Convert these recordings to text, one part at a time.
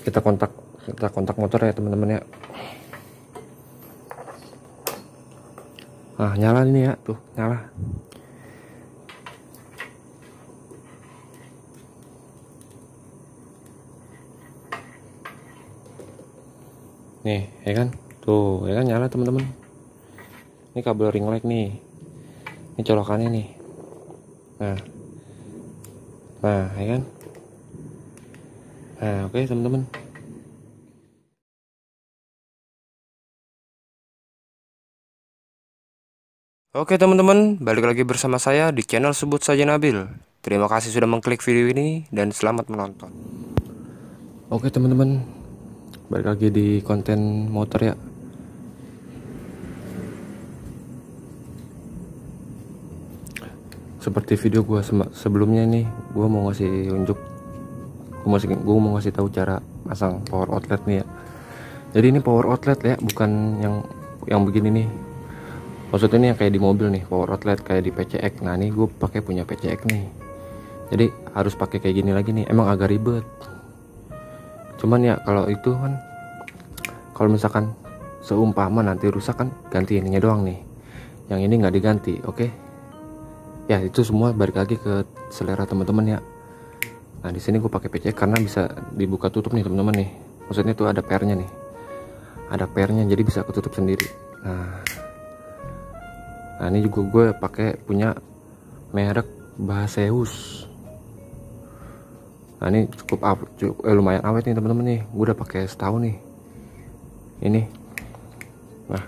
kita kontak motor ya teman-teman ya. Nah, nyala ini ya, tuh nyala. Nih ya kan, tuh ya kan nyala teman-teman. Ini kabel ring light nih, ini colokannya nih. Nah ya kan. Nah oke teman-teman. Oke teman-teman, balik lagi bersama saya di channel Sebut Saja Nabil. Terima kasih sudah mengklik video ini dan selamat menonton. Oke teman-teman, balik lagi di konten motor ya. Seperti video gue sebelumnya nih, gue mau ngasih unjuk, gue mau ngasih tahu cara pasang power outlet nih ya. Jadi ini power outlet ya, bukan yang begini nih. Maksudnya ini yang kayak di mobil nih, power outlet kayak di PCX. Nah ini gue pakai punya PCX nih. Jadi harus pakai kayak gini lagi nih. Emang agak ribet. Cuman ya kalau itu kan, kalau misalkan seumpama nanti rusak kan ganti ininya doang nih. Yang ini nggak diganti, oke? Ya itu semua balik lagi ke selera teman-teman ya. Nah di sini gue pakai PCX karena bisa dibuka tutup nih teman-teman nih. Maksudnya tuh ada pernya nih. Ada pernya jadi bisa ketutup sendiri. Nah ini juga gue pakai punya merek Baseus. Nah ini lumayan awet nih teman-teman nih. Gue udah pakai setahun nih. Ini. Nah,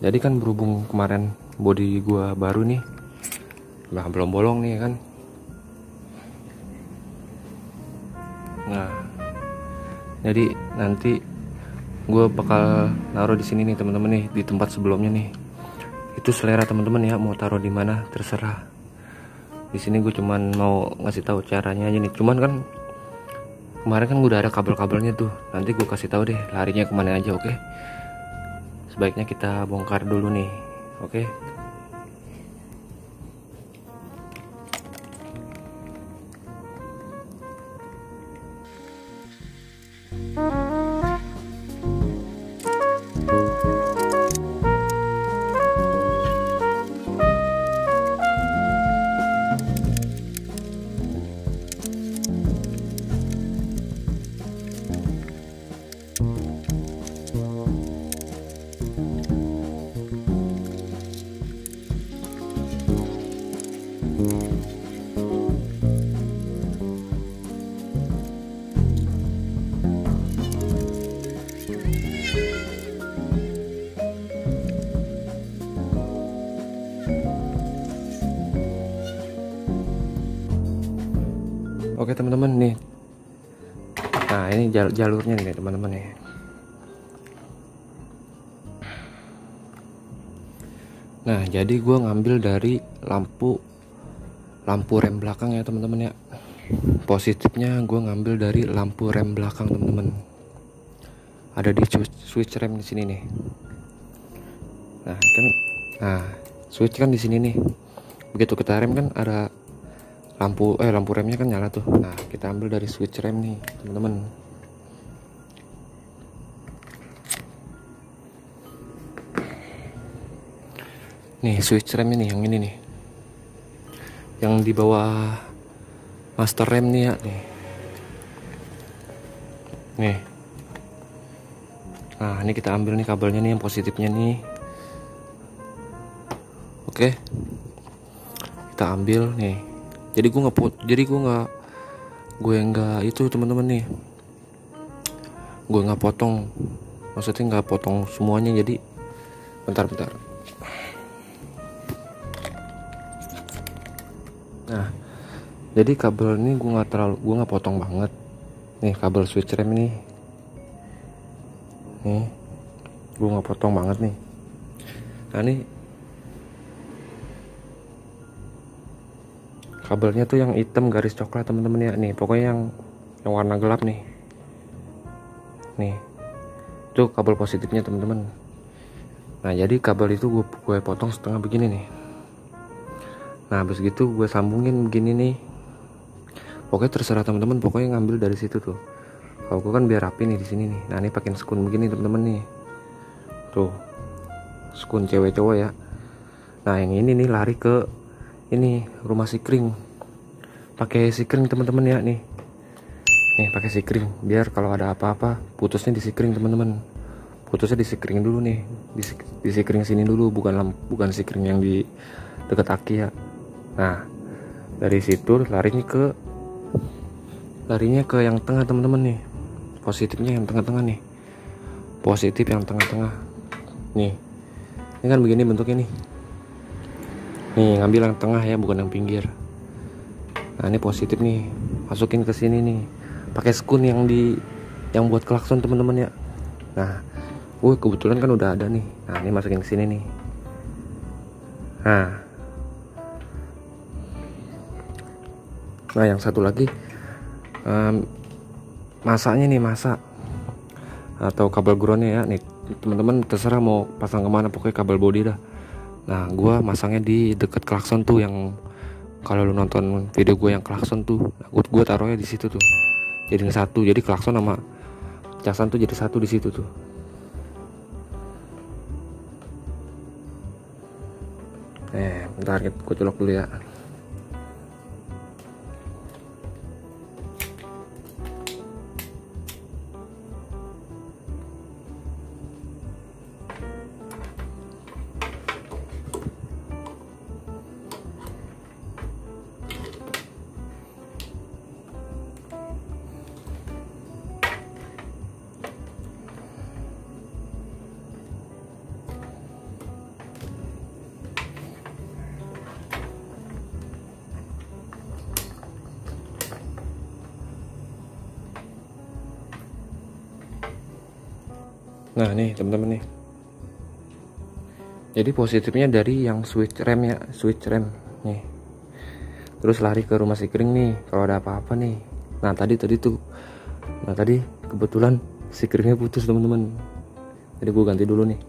jadi kan berhubung kemarin bodi gue baru nih, nah belum bolong nih kan. Nah, jadi nanti gue bakal naruh di sini nih teman-teman nih, di tempat sebelumnya nih. Itu selera teman-teman ya, mau taruh di mana terserah. Di sini gue cuman mau ngasih tahu caranya aja nih. Cuman kan kemarin kan gue udah ada kabel-kabelnya tuh. Nanti gue kasih tahu deh larinya kemana aja, oke? Sebaiknya kita bongkar dulu nih, oke? Oke teman-teman nih. Nah ini jalurnya nih teman-teman nih. Nah jadi gue ngambil dari lampu rem belakang ya teman-teman ya. Positifnya gue ngambil dari lampu rem belakang teman-teman. Ada di switch rem di sini nih. Nah kan, switch kan di sini nih. Begitu kita rem kan ada lampu remnya kan nyala tuh. Nah kita ambil dari switch rem nih teman-teman. Nih switch rem ini, yang ini nih, yang di bawah master rem nih ya nih. Nah ini kita ambil nih kabelnya nih, yang positifnya nih. Oke, kita ambil nih. Jadi gue nggak itu teman-teman nih. Gue nggak potong, maksudnya nggak potong semuanya. Jadi bentar. Nah, jadi kabel ini gue nggak potong banget. Nih kabel switch rem ini, nih gue nggak potong banget nih. Nah ini kabelnya tuh yang hitam garis coklat teman-teman ya. Nih pokoknya yang warna gelap nih. Nih itu kabel positifnya teman-teman. Nah jadi kabel itu gue potong setengah begini nih. Nah habis gitu gue sambungin begini nih. Pokoknya terserah teman-teman, pokoknya ngambil dari situ tuh. Kalau gue kan biar rapi nih di sini nih. Nah ini pakai skun begini teman-teman nih. Tuh, skun cewek cowok ya. Nah yang ini nih lari ke ini rumah sikring. Pakai sikring teman-teman ya nih. Nih pakai sikring biar kalau ada apa-apa putusnya di sikring teman-teman. Putusnya di sikring dulu nih. Di sikring sini dulu, bukan sikring yang di dekat aki ya. Nah dari situ larinya ke yang tengah teman-teman nih. Positifnya yang tengah-tengah nih. Positif yang tengah-tengah nih. Ini kan begini bentuknya nih. Nih ngambil yang tengah ya, bukan yang pinggir. Nah ini positif nih, masukin ke sini nih. Pakai skun yang buat klakson teman-teman ya. Nah, kebetulan kan udah ada nih. Nah ini masukin ke sini nih. Nah yang satu lagi masaknya nih, masak atau kabel groundnya ya nih teman-teman, terserah mau pasang kemana, pokoknya kabel body dah. Nah gua masangnya di deket klakson tuh, yang kalau lu nonton video gue yang klakson tuh, gua taruhnya di situ tuh, jadiin satu. Jadi klakson sama casan tuh jadi satu di situ tuh. Bentar gue colok dulu ya. Nah nih teman-teman nih, jadi positifnya dari yang switch rem ya, switch rem nih, terus lari ke rumah sikring nih kalau ada apa-apa nih. Nah tadi kebetulan sikringnya putus teman-teman, jadi gue ganti dulu nih.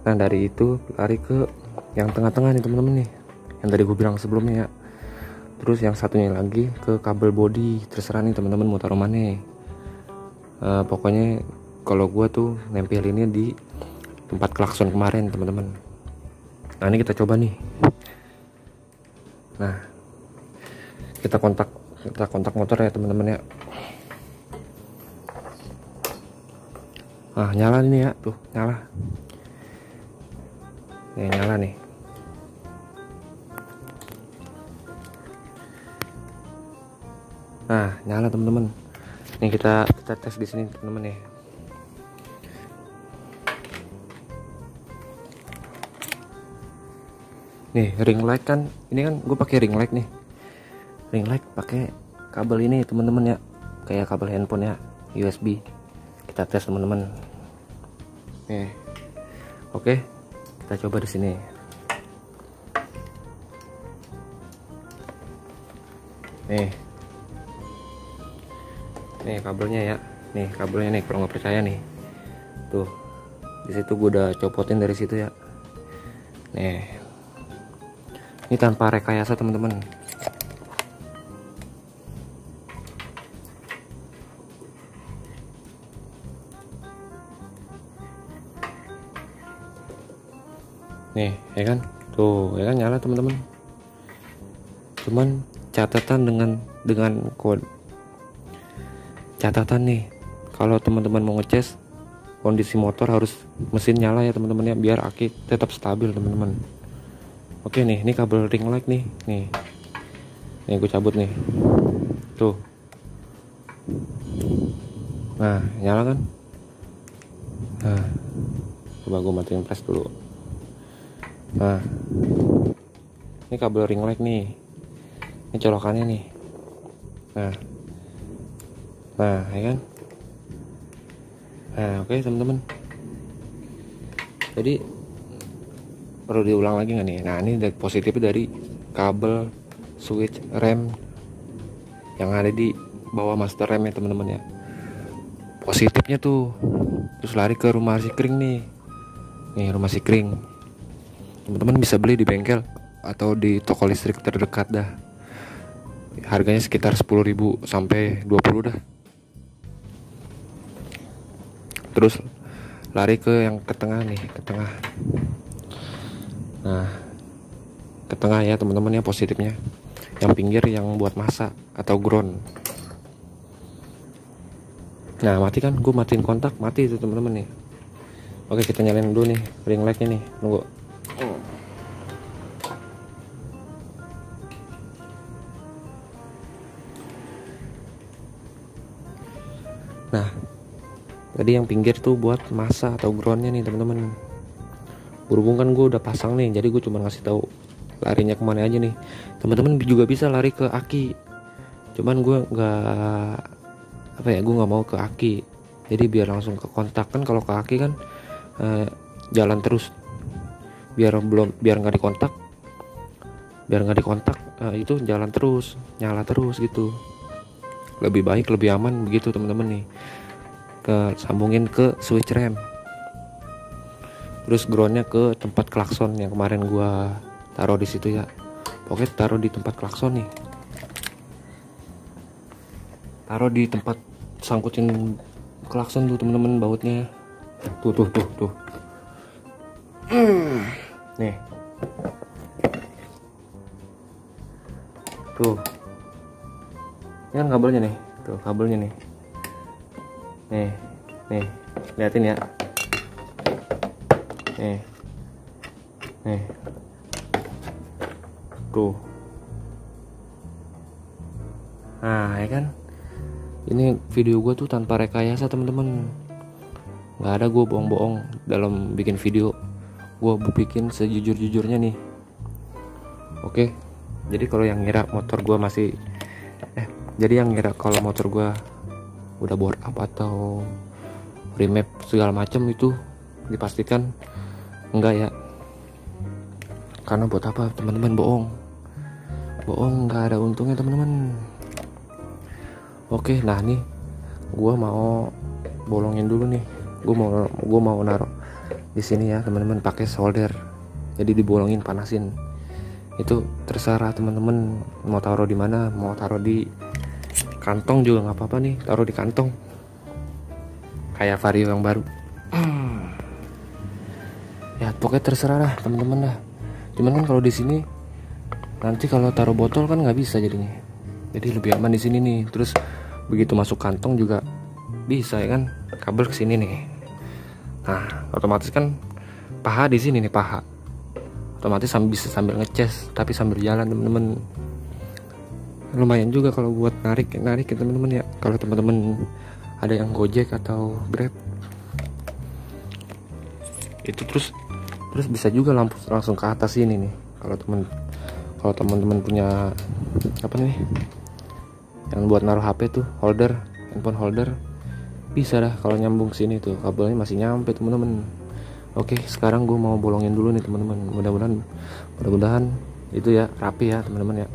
Nah dari itu lari ke yang tengah-tengah nih teman-teman nih, yang tadi gue bilang sebelumnya ya. Terus yang satunya lagi ke kabel body, terserah nih teman-teman mau taruh mana. Pokoknya kalau gua tuh nempelinnya di tempat klakson kemarin teman-teman. Nah ini kita coba nih. Nah kita kontak motor ya teman-teman ya. Nah nyala ini ya, tuh nyala. Nyala nih. Nah nyala teman-teman. Nih kita tes di sini teman-teman ya. Nih ring light kan, ini kan gue pakai ring light nih. Ring light pakai kabel ini teman-teman ya, kayak kabel handphone ya, USB. Kita tes teman-teman. Nih, oke, kita coba di sini. Nih kabelnya ya, nih kabelnya nih, kalau nggak percaya nih, tuh di situ gue udah copotin dari situ ya. Nih. Ini tanpa rekayasa teman-teman. Nih, ya kan? Tuh, ya kan nyala teman-teman. Cuman catatan dengan kode. Catatan nih, kalau teman-teman mau ngecas kondisi motor harus mesin nyala ya teman-teman ya, biar aki tetap stabil teman-teman. Oke nih, ini kabel ring light nih, nih gue cabut nih, tuh. Nah nyala kan. Nah coba gue matiin flash dulu. Nah ini kabel ring light nih, ini colokannya nih. Nah ya kan. Nah oke teman-teman, jadi perlu diulang lagi nggak nih? Nah ini positifnya dari kabel switch rem yang ada di bawah master rem ya teman-teman ya. Positifnya tuh, terus lari ke rumah sikring nih. Nih rumah sikring, teman-teman bisa beli di bengkel atau di toko listrik terdekat dah. Harganya sekitar 10.000 sampai 20 dah. terus lari ke yang ke tengah nih, ke tengah. Nah, ke tengah ya teman-teman ya positifnya. Yang pinggir yang buat masak atau ground. Nah, mati kan? Gue matiin kontak, mati itu teman-teman nih. Oke, kita nyalain dulu nih ring light-nya nih. Nunggu. Nah, tadi yang pinggir tuh buat masa atau groundnya nih teman-teman. Berhubung kan gue udah pasang nih, jadi gue cuma ngasih tahu larinya kemana aja nih. Teman-teman juga bisa lari ke aki. Cuman gue gue nggak mau ke aki. Jadi biar langsung ke kontak kan, kalau ke aki kan jalan terus. Biar nggak dikontak. Itu jalan terus, nyala terus gitu. Lebih baik, lebih aman begitu teman-teman nih. Sambungin ke switch rem, terus groundnya ke tempat klakson yang kemarin gua taruh di situ ya. Pokoknya taruh di tempat klakson nih, taruh di tempat sangkutin klakson tuh teman-teman, bautnya tuh nih tuh. Ini kan kabelnya nih, tuh kabelnya nih. Nih, liatin ya. Nih. Tuh. Nah, ya kan? Ini video gue tuh tanpa rekayasa, teman-teman. Nggak ada gue bohong-bohong dalam bikin video. Gue bikin sejujur-jujurnya nih. Oke. Jadi kalau yang ngira motor gue masih kalau motor gue udah bore up atau remap segala macam, itu dipastikan enggak ya. Karena buat apa teman-teman bohong nggak ada untungnya teman-teman. Oke, nah nih gua mau bolongin dulu nih. Gua mau naruh di sini ya teman-teman, pakai solder. Jadi dibolongin, panasin. Itu terserah teman-teman mau taruh di mana, mau taruh di kantong juga nggak apa-apa nih, taruh di kantong kayak Vario yang baru. Ya pokoknya terserah lah teman-teman lah. Cuman kan kalau di sini nanti kalau taruh botol kan nggak bisa jadinya, jadi lebih aman di sini nih. Terus begitu masuk kantong juga bisa ya kan, kabel ke sini nih. Nah otomatis kan paha di sini nih, paha otomatis bisa sambil ngecas tapi sambil jalan teman-teman. Lumayan juga kalau buat narik ya teman-teman ya, kalau teman-teman ada yang Gojek atau Grab itu. Terus bisa juga lampu langsung ke atas ini nih. Kalau teman-teman punya apa nih yang buat naruh HP tuh, handphone holder, bisa dah kalau nyambung sini tuh, kabelnya masih nyampe teman-teman. Oke, sekarang gue mau bolongin dulu nih teman-teman. Mudah-mudahan itu ya rapi ya teman-teman ya.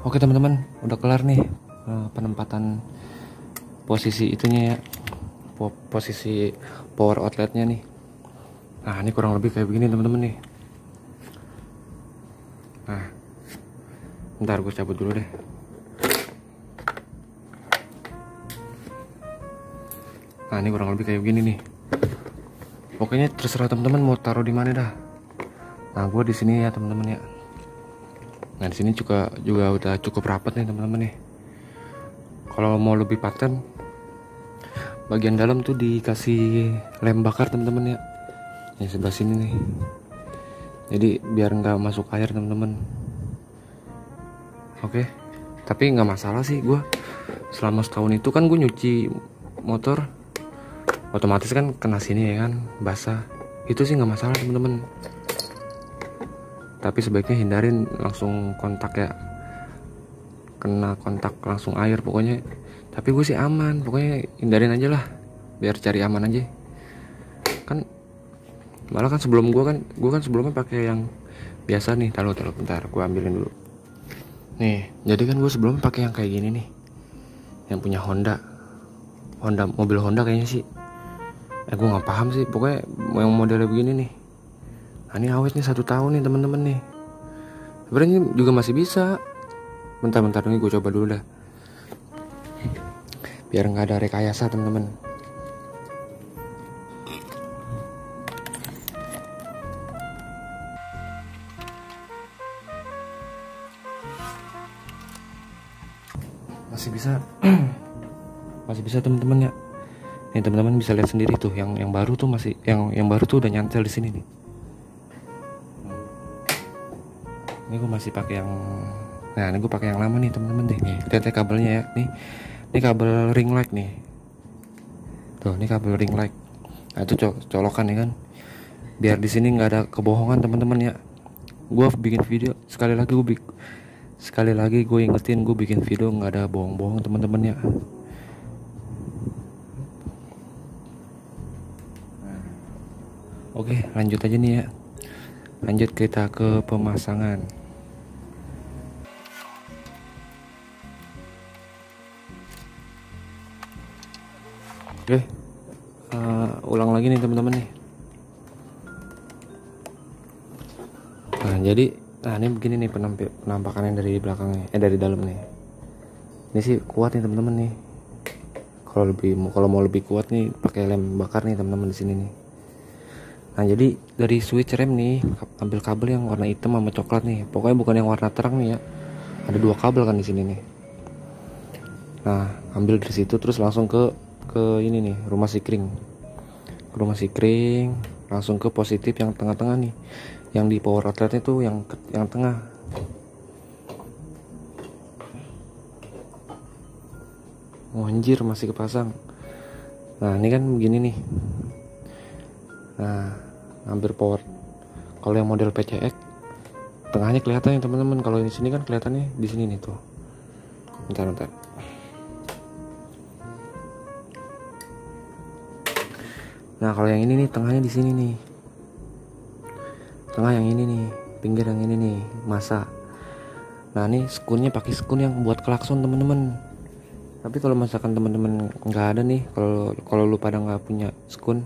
Oke teman-teman, udah kelar nih penempatan posisi itunya ya, posisi power outletnya nih. Nah ini kurang lebih kayak begini teman-teman nih. Nah ntar gue cabut dulu deh. Nah ini kurang lebih kayak begini nih. pokoknya terserah teman-teman mau taruh di mana dah. Nah gue di sini ya teman-teman ya. Nah di sini juga udah cukup rapat nih teman-teman nih. Kalau mau lebih paten, bagian dalam tuh dikasih lem bakar teman-teman ya. Yang sebelah sini nih. Jadi biar nggak masuk air teman-teman. Oke. Tapi nggak masalah sih, gue selama setahun itu kan gue nyuci motor, otomatis kan kena sini ya kan, basah. Itu sih nggak masalah teman-teman. Tapi sebaiknya hindarin langsung kontak ya, kena kontak langsung air pokoknya. Tapi gue sih aman, pokoknya hindarin aja lah, biar cari aman aja. Kan malah kan sebelum gue kan sebelumnya pakai yang biasa nih. Taruh bentar, gue ambilin dulu. Nih, jadi kan gue sebelumnya pakai yang kayak gini nih, yang punya Honda, mobil Honda kayaknya sih. Gue nggak paham sih, pokoknya yang modelnya begini nih. Nah, ini awet nih 1 tahun nih teman-teman nih. Sebenarnya juga masih bisa. Bentar nih gue coba dulu dah. Biar nggak ada rekayasa teman-teman. Masih bisa. Masih bisa teman-teman ya. Nih teman-teman bisa lihat sendiri tuh, yang baru tuh masih yang baru tuh udah nyantel di sini nih. Ini gue masih pakai yang, nah ini gue pakai yang lama nih teman-teman deh. Nih lihat ya kabelnya ya. Ini kabel ring light nih. Tuh ini kabel ring light. Nah itu colokan ya kan. Biar di sini nggak ada kebohongan teman-teman ya. Gue bikin video sekali lagi gue ingetin, gue bikin video nggak ada bohong-bohong teman-teman ya. Oke lanjut aja nih ya. Lanjut kita ke pemasangan. Oke, ulang lagi nih teman-teman nih. Nah jadi, ini begini nih penampakannya dari belakangnya, dari dalam nih. Ini sih kuat nih teman-teman nih. Kalau mau lebih kuat nih, pakai lem bakar nih teman-teman di sini nih. Nah jadi dari switch rem nih, ambil kabel yang warna hitam sama coklat nih. Pokoknya bukan yang warna terang nih ya. Ada 2 kabel kan di sini nih. Nah ambil dari situ terus langsung ke ini nih, rumah sikring, langsung ke positif yang tengah-tengah nih, yang di power outletnya tuh yang tengah. Oh anjir, masih kepasang. Nah ini kan begini nih. Nah hampir power. Kalau yang model PCX tengahnya kelihatan ya teman-teman. Kalau di sini kan kelihatannya di sini nih tuh. Bentar. Nah kalau yang ini nih tengahnya di sini nih. Tengah yang ini nih, pinggir yang ini nih, masa. Nah ini skunnya pakai skun yang buat klakson teman-teman. Tapi kalau misalkan teman-teman nggak ada nih, kalau lu pada nggak punya skun,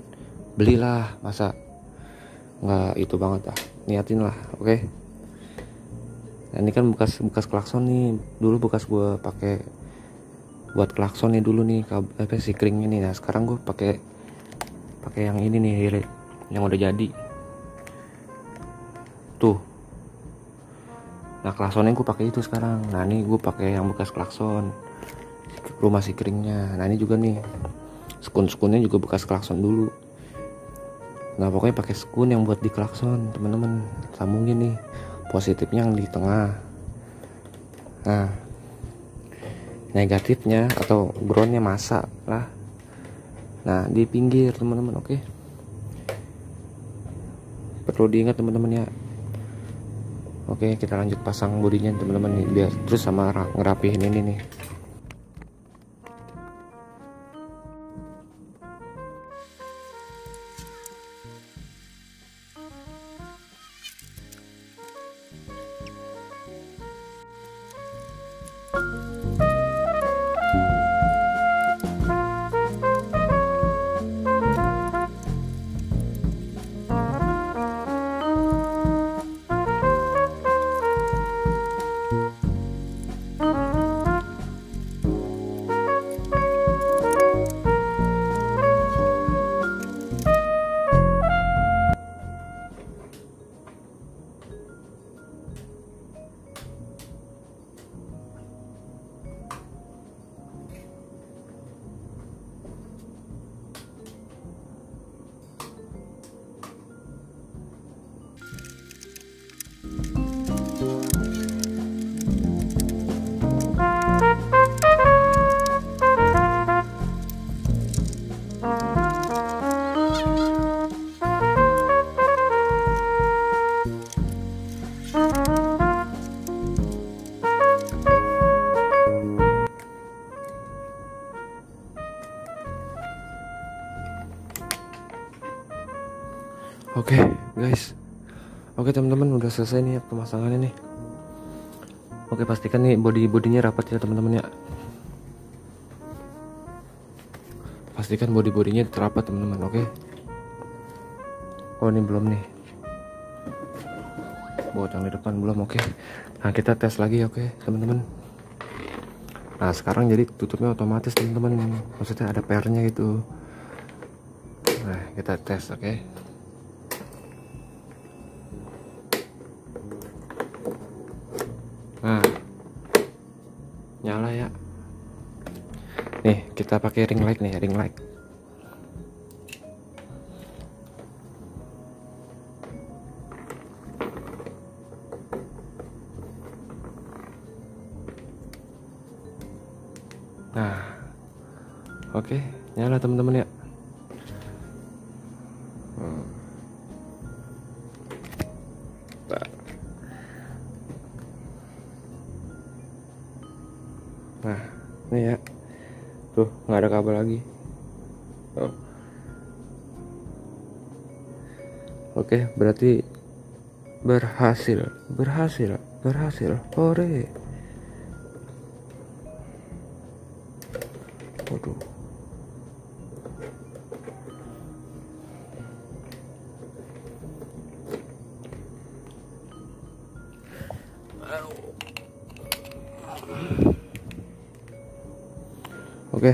belilah, masa nggak itu banget lah, niatin lah, oke? Nah, ini kan bekas klakson nih, dulu bekas gue pakai buat klakson nih dulu nih, sikringnya nih. Nah sekarang gue pakai yang ini nih, yang udah jadi tuh. Nah klaksonnya gue pakai itu sekarang. Nah ini gue pakai yang bekas klakson rumah sikringnya. Nah ini juga nih skunnya juga bekas klakson dulu. Nah pokoknya pakai skun yang buat di klakson teman-teman. Sambungin nih positifnya yang di tengah. Nah negatifnya atau groundnya masa lah. Nah di pinggir teman-teman, oke? Perlu diingat teman-teman ya. Oke kita lanjut pasang bodinya teman-teman nih, biar terus sama ngerapihin ini nih. Oke guys, oke teman-teman, udah selesai nih pemasangannya nih. Oke, pastikan nih bodinya rapat ya teman-teman ya. Pastikan bodinya rapat teman-teman. Oke. Oh, ini belum nih, buat yang di depan belum. Oke, nah kita tes lagi. Oke teman-teman, nah sekarang jadi tutupnya otomatis teman-teman, maksudnya ada pernya gitu. Nah kita tes. Oke, nah nyala ya. Nih kita pakai ring light nih, ring light. Nah oke, nyala teman-teman ya. Nah ini ya, tuh nggak ada kabel lagi. Oh. Oke, berarti berhasil. Hore. Waduh. Oke,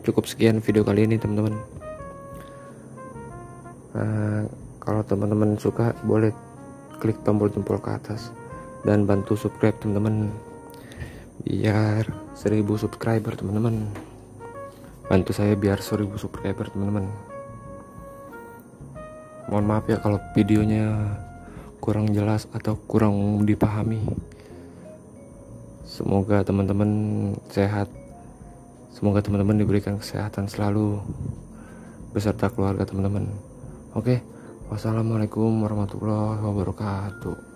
cukup sekian video kali ini teman-teman. Kalau teman-teman suka, boleh klik tombol jempol ke atas dan bantu subscribe teman-teman, biar 1000 subscriber teman-teman. Bantu saya biar 1000 subscriber teman-teman. Mohon maaf ya kalau videonya kurang jelas atau kurang dipahami. Semoga teman-teman sehat. Semoga teman-teman diberikan kesehatan selalu beserta keluarga teman-teman. Oke, wassalamualaikum warahmatullahi wabarakatuh.